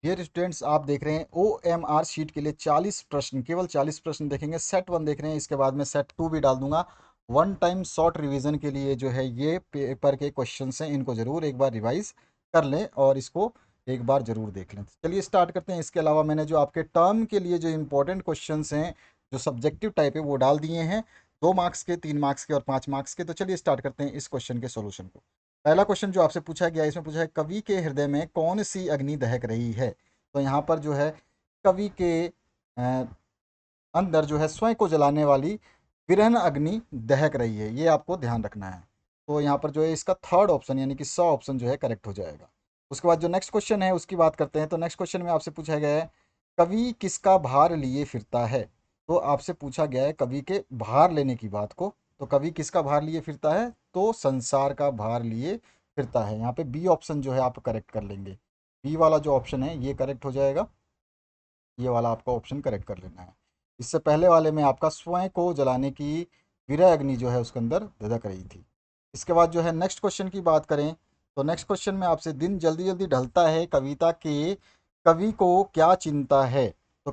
Dear students, आप देख रहे हैं OMR शीट के लिए 40 प्रश्न, केवल 40 प्रश्न देखेंगे। सेट 1 देख रहे हैं, इसके बाद में सेट 2 भी डाल दूंगा। वन टाइम शॉर्ट रिवीजन के लिए जो है ये पेपर के क्वेश्चंस हैं, इनको ज़रूर एक बार रिवाइज कर लें और इसको एक बार ज़रूर देख लें। चलिए स्टार्ट करते हैं। इसके अलावा मैंने जो आपके टर्म के लिए जो इंपॉर्टेंट क्वेश्चंस हैं, जो सब्जेक्टिव टाइप है, वो डाल दिए हैं। 2 मार्क्स के, 3 मार्क्स के और 5 मार्क्स के। तो चलिए स्टार्ट करते हैं इस क्वेश्चन के सोल्यूशन को। पहला क्वेश्चन जो आपसे पूछा गया है, इसमें पूछा है कवि के हृदय में कौन सी अग्नि दहक रही है। तो यहाँ पर जो है कवि के अ, अंदर जो है स्वयं को जलाने वाली विरहन अग्नि दहक रही है, ये आपको ध्यान रखना है। तो यहाँ पर जो है इसका थर्ड ऑप्शन यानी कि 100 ऑप्शन जो है करेक्ट हो जाएगा। उसके बाद जो नेक्स्ट क्वेश्चन है उसकी बात करते हैं। तो नेक्स्ट क्वेश्चन में आपसे पूछा गया है कवि किसका भार लिए फिरता है। तो आपसे पूछा गया है कवि के भार लेने की बात को। तो कवि किसका भार लिए फिरता है, तो संसार का भार लिए फिरता है। यहाँ पे बी ऑप्शन जो है आप करेक्ट कर लेंगे। बी वाला जो ऑप्शन है ये करेक्ट हो जाएगा। ये वाला आपका ऑप्शन करेक्ट कर लेना है। इससे पहले वाले में आपका स्वयं को जलाने की विरह अग्नि जो है उसके अंदर धधक रही थी। इसके बाद जो है नेक्स्ट क्वेश्चन की बात करें। तो नेक्स्ट क्वेश्चन में आपसे दिन जल्दी जल्दी ढलता है कविता के कवि को क्या चिंता है। तो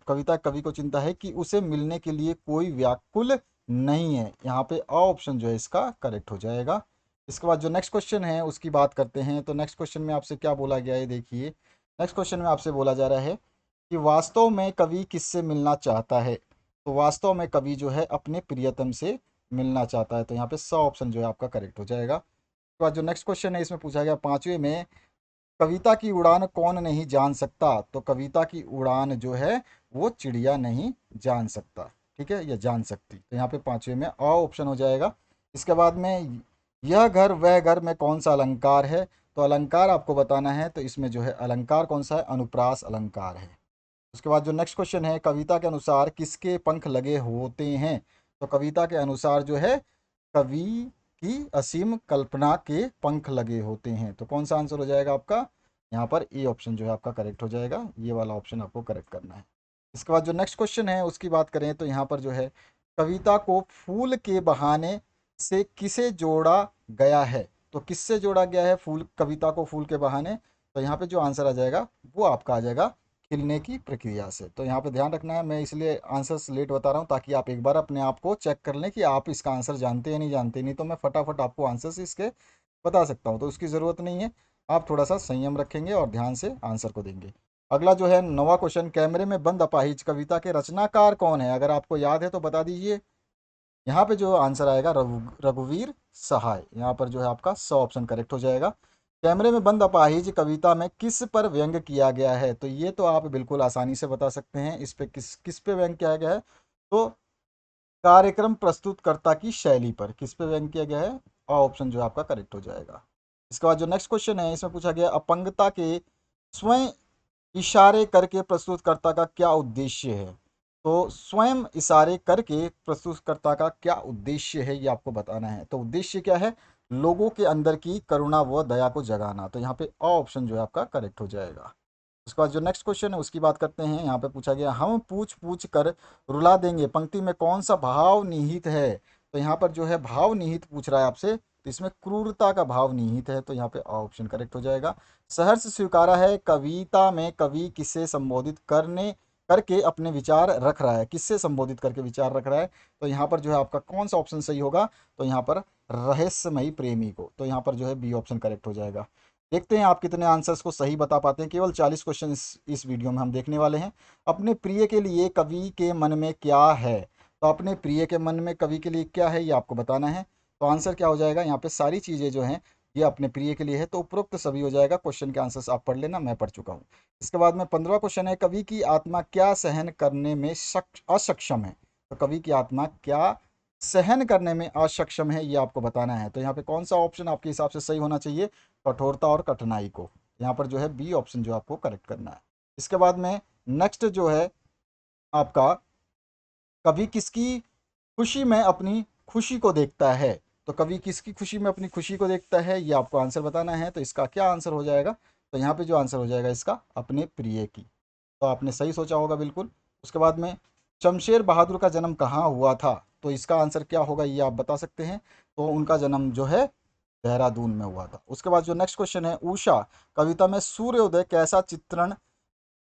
कविता कवि को चिंता है कि उसे मिलने के लिए कोई व्याकुल नहीं है। यहाँ पे अ ऑप्शन जो है इसका करेक्ट हो जाएगा। इसके बाद जो नेक्स्ट क्वेश्चन है उसकी बात करते हैं। तो नेक्स्ट क्वेश्चन में आपसे क्या बोला गया है, देखिए। नेक्स्ट क्वेश्चन में आपसे बोला जा रहा है कि वास्तव में कवि किससे मिलना चाहता है। तो वास्तव में कवि जो है अपने प्रियतम से मिलना चाहता है। तो यहाँ पे 100 ऑप्शन जो है आपका करेक्ट हो जाएगा। उसके बाद जो नेक्स्ट क्वेश्चन है इसमें पूछा गया पांचवे में कविता की उड़ान कौन नहीं जान सकता। तो कविता की उड़ान जो है वो चिड़िया नहीं जान सकता, ठीक है, या जान सकती। तो यहाँ पे पांचवे में अ ऑप्शन हो जाएगा। इसके बाद में यह घर वह घर में कौन सा अलंकार है। तो अलंकार आपको बताना है, तो इसमें जो है अलंकार कौन सा है, अनुप्रास अलंकार है। उसके बाद जो नेक्स्ट क्वेश्चन है कविता के अनुसार किसके पंख लगे होते हैं। तो कविता के अनुसार जो है कवि की असीम कल्पना के पंख लगे होते हैं। तो कौन सा आंसर हो जाएगा आपका, यहाँ पर ए ऑप्शन जो है आपका करेक्ट हो जाएगा। ये वाला ऑप्शन आपको करेक्ट करना है। इसके बाद जो नेक्स्ट क्वेश्चन है उसकी बात करें। तो यहाँ पर जो है कविता को फूल के बहाने से किसे जोड़ा गया है। तो किससे जोड़ा गया है फूल, कविता को फूल के बहाने। तो यहाँ पे जो आंसर आ जाएगा वो आपका आ जाएगा खिलने की प्रक्रिया से। तो यहाँ पे ध्यान रखना है, मैं इसलिए आंसर्स लेट बता रहा हूँ ताकि आप एक बार अपने आप को चेक कर लें कि आप इसका आंसर जानते हैं नहीं जानते। नहीं तो मैं फटाफट आपको आंसर्स इसके बता सकता हूँ, तो उसकी ज़रूरत नहीं है। आप थोड़ा सा संयम रखेंगे और ध्यान से आंसर को देंगे। अगला जो है नौवां क्वेश्चन, कैमरे में बंद अपाहिज कविता के रचनाकार कौन है। अगर आपको याद है तो बता दीजिए। यहाँ पे जो आंसर आएगा रघुवीर सहाय। यहाँ पर जो है आपका 100 ऑप्शन करेक्ट हो जाएगा। कैमरे में बंद अपाहिज कविता में किस पर व्यंग किया गया है। तो ये तो आप बिल्कुल आसानी से बता सकते हैं। इस पे किस किस पे व्यंग किया गया है। तो कार्यक्रम प्रस्तुतकर्ता की शैली पर किस पे व्यंग किया गया है। ऑप्शन जो है आपका करेक्ट हो जाएगा। इसके बाद जो नेक्स्ट क्वेश्चन है इसमें पूछा गया अपंगता के स्वयं इशारे करके प्रस्तुतकर्ता का क्या उद्देश्य है। तो स्वयं इशारे करके प्रस्तुतकर्ता का क्या उद्देश्य है ये आपको बताना है। तो उद्देश्य क्या है, लोगों के अंदर की करुणा व दया को जगाना। तो यहाँ पे अ ऑप्शन जो है आपका करेक्ट हो जाएगा। उसके बाद जो नेक्स्ट क्वेश्चन है उसकी बात करते हैं। यहाँ पे पूछा गया हम पूछ पूछ कर रुला देंगे पंक्ति में कौन सा भाव निहित है। तो यहाँ पर जो है भाव निहित पूछ रहा है आपसे, तो इसमें क्रूरता का भाव निहित है। तो यहाँ पे ऑप्शन करेक्ट हो जाएगा। सहर्ष स्वीकारा है कविता में कवि किससे संबोधित करने करके अपने विचार रख रहा है, किससे संबोधित करके विचार रख रहा है। तो यहाँ पर जो है आपका कौन सा ऑप्शन सही होगा, तो यहाँ पर रहस्यमयी प्रेमी को। तो यहाँ पर जो है बी ऑप्शन करेक्ट हो जाएगा। देखते हैं आप कितने आंसर्स को सही बता पाते हैं। केवल 40 क्वेश्चन इस वीडियो में हम देखने वाले हैं। अपने प्रिय के लिए कवि के मन में क्या है। तो अपने प्रिय के मन में कवि के लिए क्या है ये आपको बताना है। तो आंसर क्या हो जाएगा, यहाँ पे सारी चीज़ें जो हैं ये अपने प्रिय के लिए है। तो उपरोक्त सभी हो जाएगा। क्वेश्चन के आंसर्स आप पढ़ लेना, मैं पढ़ चुका हूँ। इसके बाद में 15वां क्वेश्चन है कवि की आत्मा क्या सहन करने में असक्षम है। तो कवि की आत्मा क्या सहन करने में असक्षम है ये आपको बताना है। तो यहाँ पे कौन सा ऑप्शन आपके हिसाब से सही होना चाहिए, कठोरता और कठिनाई को। यहाँ पर जो है बी ऑप्शन जो आपको करेक्ट करना है। इसके बाद में नेक्स्ट जो है आपका कवि किसकी खुशी में अपनी खुशी को देखता है। तो कवि किसकी खुशी में अपनी खुशी को देखता है ये आपको आंसर बताना है। तो इसका क्या आंसर हो जाएगा, तो यहाँ पे जो आंसर हो जाएगा इसका अपने प्रिय की। तो आपने सही सोचा होगा बिल्कुल। उसके बाद में शमशेर बहादुर का जन्म कहाँ हुआ था। तो इसका आंसर क्या होगा ये आप बता सकते हैं। तो उनका जन्म जो है देहरादून में हुआ था। उसके बाद जो नेक्स्ट क्वेश्चन है, उषा कविता में सूर्योदय कैसा चित्रण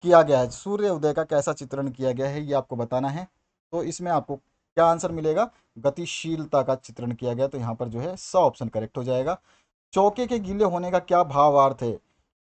किया गया है, सूर्योदय का कैसा चित्रण किया गया है ये आपको बताना है। तो इसमें आपको क्या आंसर मिलेगा, गतिशीलता का चित्रण किया गया, तो यहाँ पर जो है स ऑप्शन करेक्ट हो जाएगा। चौके के गीले होने का क्या भावार्थ है,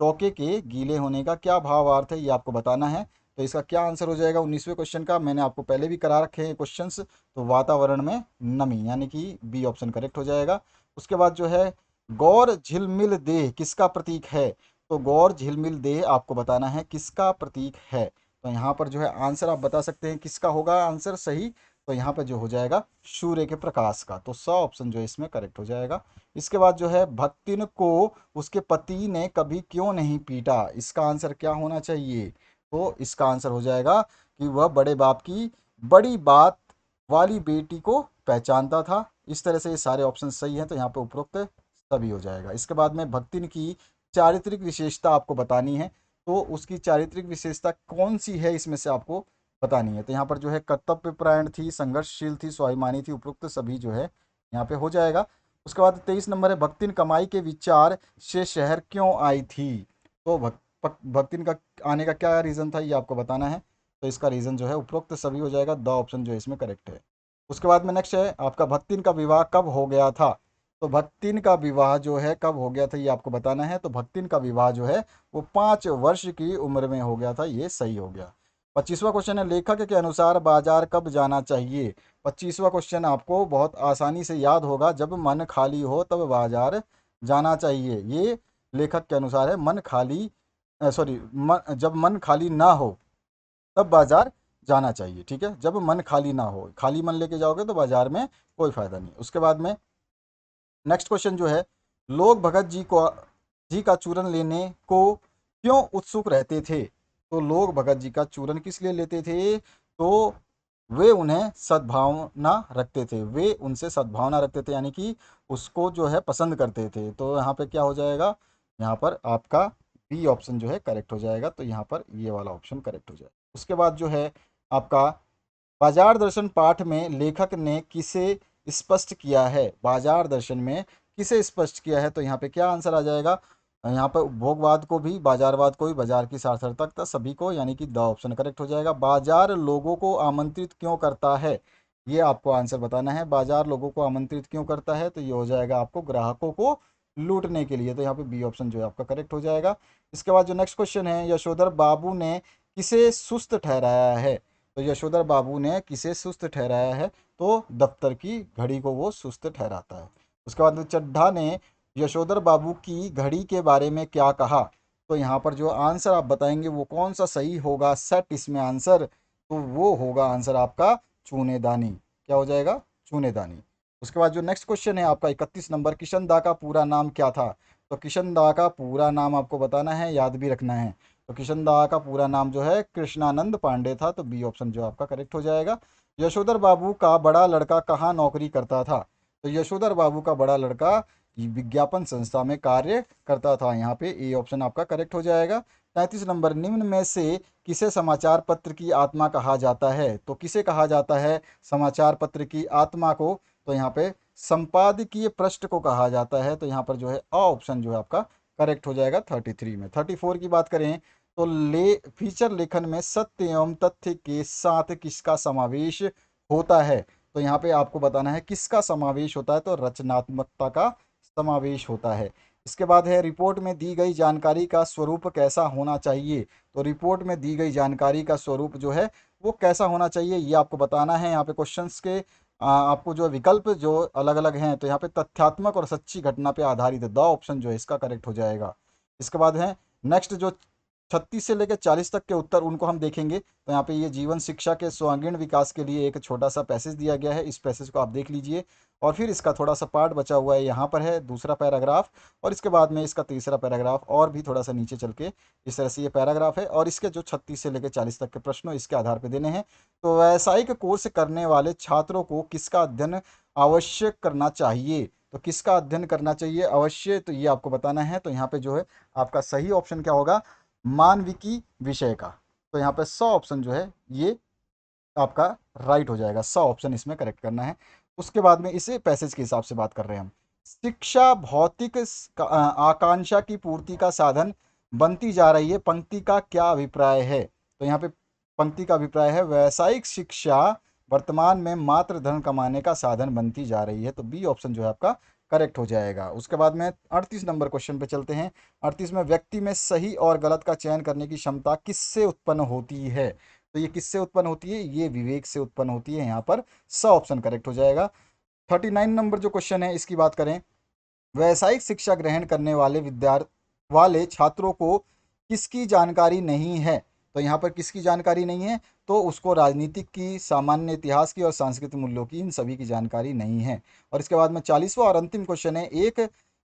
चौके के गीले होने का क्या भावार्थ है ये आपको बताना है। तो इसका क्या आंसर हो जाएगा 19वें क्वेश्चन का, मैंने आपको पहले भी करा रखे हैं क्वेश्चंस, तो वातावरण में नमी, यानी कि बी ऑप्शन करेक्ट हो जाएगा। उसके बाद जो है गौर झिलमिल देह किसका प्रतीक है, तो गौर झिलमिल देह आपको बताना है किसका प्रतीक है। तो यहाँ पर जो है आंसर आप बता सकते हैं किसका होगा आंसर सही, तो यहाँ पर जो हो जाएगा सूर्य के प्रकाश का, तो स ऑप्शन जो है इसमें करेक्ट हो जाएगा। इसके बाद जो है भक्तिन को उसके पति ने कभी क्यों नहीं पीटा, इसका आंसर क्या होना चाहिए, तो इसका आंसर हो जाएगा कि वह बड़े बाप की बड़ी बात वाली बेटी को पहचानता था। इस तरह से ये सारे ऑप्शन सही हैं, तो यहाँ पे उपरोक्त सभी हो जाएगा। इसके बाद में भक्तिन की चारित्रिक विशेषता आपको बतानी है, तो उसकी चारित्रिक विशेषता कौन सी है इसमें से आपको बतानी है। तो यहाँ पर जो है कर्तव्यपरायण थी, संघर्षशील थी, स्वाभिमानी थी, उपरोक्त सभी जो है यहाँ पे हो जाएगा। उसके बाद 23 नंबर है, भक्तिन कमाई के विचार से शहर क्यों आई थी, तो भक्तिन का आने का क्या रीज़न था ये आपको बताना है। तो इसका रीज़न जो है उपरोक्त सभी हो जाएगा, द ऑप्शन जो है इसमें करेक्ट है। उसके बाद में नेक्स्ट है आपका भक्तिन का विवाह कब हो गया था, तो भक्तिन का विवाह जो है कब हो गया था ये आपको बताना है। तो भक्तिन का विवाह जो है वो 5 वर्ष की उम्र में हो गया था, ये सही हो गया। 25वां क्वेश्चन है, लेखक के अनुसार बाजार कब जाना चाहिए। 25वां क्वेश्चन आपको बहुत आसानी से याद होगा, जब मन खाली हो तब बाजार जाना चाहिए, ये लेखक के अनुसार है। मन खाली सॉरी जब मन खाली ना हो तब बाजार जाना चाहिए, ठीक है, जब मन खाली ना हो, खाली मन लेके जाओगे तो बाजार में कोई फायदा नहीं। उसके बाद में नेक्स्ट क्वेश्चन जो है, लोग भगत जी का चूरन लेने को क्यों उत्सुक रहते थे, तो लोग भगत जी का चूरन किस लिए लेते थे, तो वे उन्हें सद्भावना रखते थे, वे उनसे सद्भावना रखते थे, यानी कि उसको जो है पसंद करते थे। तो यहाँ पे क्या हो जाएगा, यहाँ पर आपका बी ऑप्शन जो है करेक्ट हो जाएगा, तो यहाँ पर ये वाला ऑप्शन करेक्ट हो जाएगा। उसके बाद जो है आपका बाजार दर्शन पाठ में लेखक ने किसे स्पष्ट किया है, बाजार दर्शन में किसे स्पष्ट किया है, तो यहाँ पे क्या आंसर आ जाएगा, यहाँ पर उपभोगवाद को भी, बाजारवाद को भी, बाजार की सार्थकता सभी को, यानी कि द ऑप्शन करेक्ट हो जाएगा। बाजार लोगों को आमंत्रित क्यों करता है, ये आपको आंसर बताना है, बाजार लोगों को आमंत्रित क्यों करता है, तो ये हो जाएगा आपको ग्राहकों को लूटने के लिए, तो यहाँ पे बी ऑप्शन जो है आपका करेक्ट हो जाएगा। इसके बाद जो नेक्स्ट क्वेश्चन है, यशोधर बाबू ने किसे सुस्त ठहराया है, तो यशोधर बाबू ने किसे सुस्त ठहराया है, तो दफ्तर की घड़ी को वो सुस्त ठहराता है। उसके बाद चड्ढा ने यशोधर बाबू की घड़ी के बारे में क्या कहा, तो यहाँ पर जो आंसर आप बताएंगे वो कौन सा सही होगा, सेट इसमें आंसर, तो वो होगा आंसर आपका चूनेदानी, क्या हो जाएगा चूनेदानी। उसके बाद जो नेक्स्ट क्वेश्चन है आपका 31 नंबर, किशन दा का पूरा नाम क्या था, तो किशन दा का पूरा नाम आपको बताना है, याद भी रखना है। तो किशन दा का पूरा नाम जो है कृष्णानंद पांडे था, तो बी ऑप्शन जो आपका करेक्ट हो जाएगा। यशोधर बाबू का बड़ा लड़का कहाँ नौकरी करता था, तो यशोधर बाबू का बड़ा लड़का विज्ञापन संस्था में कार्य करता था, यहाँ पे ए ऑप्शन आपका करेक्ट हो जाएगा। 33 नंबर, निम्न में से किसे समाचार पत्र की आत्मा कहा जाता है, तो किसे कहा जाता है समाचार पत्र की आत्मा को, तो यहाँ पे संपादकीय पृष्ठ को कहा जाता है, तो यहाँ पर जो है अ ऑप्शन जो है आपका करेक्ट हो जाएगा 33 में। 34 की बात करें तो फीचर लेखन में सत्य एवं तथ्य के साथ किसका समावेश होता है, तो यहाँ पे आपको बताना है किसका समावेश होता है, तो रचनात्मकता का समावेश होता है। इसके बाद है रिपोर्ट में दी गई जानकारी का स्वरूप कैसा होना चाहिए, तो रिपोर्ट में दी गई जानकारी का स्वरूप जो है वो कैसा होना चाहिए ये आपको बताना है। यहाँ पे क्वेश्चंस के आपको जो विकल्प जो अलग अलग हैं, तो यहाँ पे तथ्यात्मक और सच्ची घटना पे आधारित है, द ऑप्शन जो है इसका करेक्ट हो जाएगा। इसके बाद है नेक्स्ट जो 36 से लेकर 40 तक के उत्तर उनको हम देखेंगे, तो यहाँ पे ये जीवन शिक्षा के सर्वांगीण विकास के लिए एक छोटा सा पैसेज दिया गया है, इस पैसेज को आप देख लीजिए। और फिर इसका थोड़ा सा पार्ट बचा हुआ है, यहाँ पर है दूसरा पैराग्राफ, और इसके बाद में इसका तीसरा पैराग्राफ, और भी थोड़ा सा नीचे चल के इस तरह से ये पैराग्राफ है, और इसके जो 36 से लेकर 40 तक के प्रश्नों इसके आधार पर देने हैं। तो व्यावसायिक कोर्स करने वाले छात्रों को किसका अध्ययन आवश्यक करना चाहिए, तो किसका अध्ययन करना चाहिए अवश्य, तो ये आपको बताना है। तो यहाँ पे जो है आपका सही ऑप्शन क्या होगा, मानविकी विषय का, तो यहाँ पे 100 ऑप्शन जो है ये आपका राइट हो जाएगा, 100 ऑप्शन इसमें करेक्ट करना है। उसके बाद में इसे पैसेज के हिसाब से बात कर रहे हैं हम। शिक्षा भौतिक आकांक्षा की पूर्ति का साधन बनती जा रही है, पंक्ति का क्या अभिप्राय है? तो यहाँ पे पंक्ति का अभिप्राय है व्यावसायिक शिक्षा वर्तमान में मात्र धन कमाने का साधन बनती जा रही है। तो बी ऑप्शन जो है आपका करेक्ट हो जाएगा। उसके बाद में 38 नंबर क्वेश्चन पे चलते हैं। 38 में व्यक्ति में सही और गलत का चयन करने की क्षमता किससे उत्पन्न होती है? तो ये किससे उत्पन्न होती है? ये विवेक से उत्पन्न होती है। यहाँ पर स ऑप्शन करेक्ट हो जाएगा। 39 नंबर जो क्वेश्चन है इसकी बात करें, व्यावसायिक शिक्षा ग्रहण करने वाले वाले छात्रों को किसकी जानकारी नहीं है? तो यहाँ पर किसकी जानकारी नहीं है? तो उसको राजनीतिक की, सामान्य इतिहास की और सांस्कृतिक मूल्यों की, इन सभी की जानकारी नहीं है। और इसके बाद में 40वां और अंतिम क्वेश्चन है, एक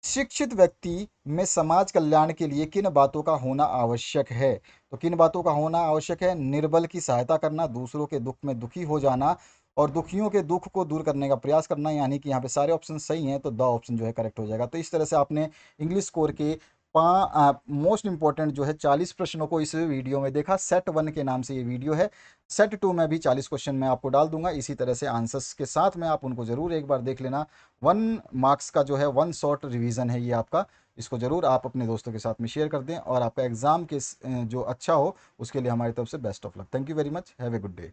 शिक्षित व्यक्ति में समाज कल्याण के लिए किन बातों का होना आवश्यक है? तो किन बातों का होना आवश्यक है? निर्बल की सहायता करना, दूसरों के दुख में दुखी हो जाना और दुखियों के दुख को दूर करने का प्रयास करना। यानी कि यहाँ पे सारे ऑप्शन सही हैं, तो द ऑप्शन जो है करेक्ट हो जाएगा। तो इस तरह से आपने इंग्लिश स्कोर के मोस्ट इंपॉर्टेंट जो है 40 प्रश्नों को इस वीडियो में देखा। सेट 1 के नाम से ये वीडियो है। सेट 2 में भी 40 क्वेश्चन मैं आपको डाल दूंगा इसी तरह से आंसर्स के साथ में, आप उनको जरूर एक बार देख लेना। 1 मार्क्स का जो है 1 शॉर्ट रिवीजन है ये आपका। इसको जरूर आप अपने दोस्तों के साथ में शेयर कर दें और आपका एग्जाम के जो अच्छा हो उसके लिए हमारी तरफ से best of luck. Thank you very much, have a good day.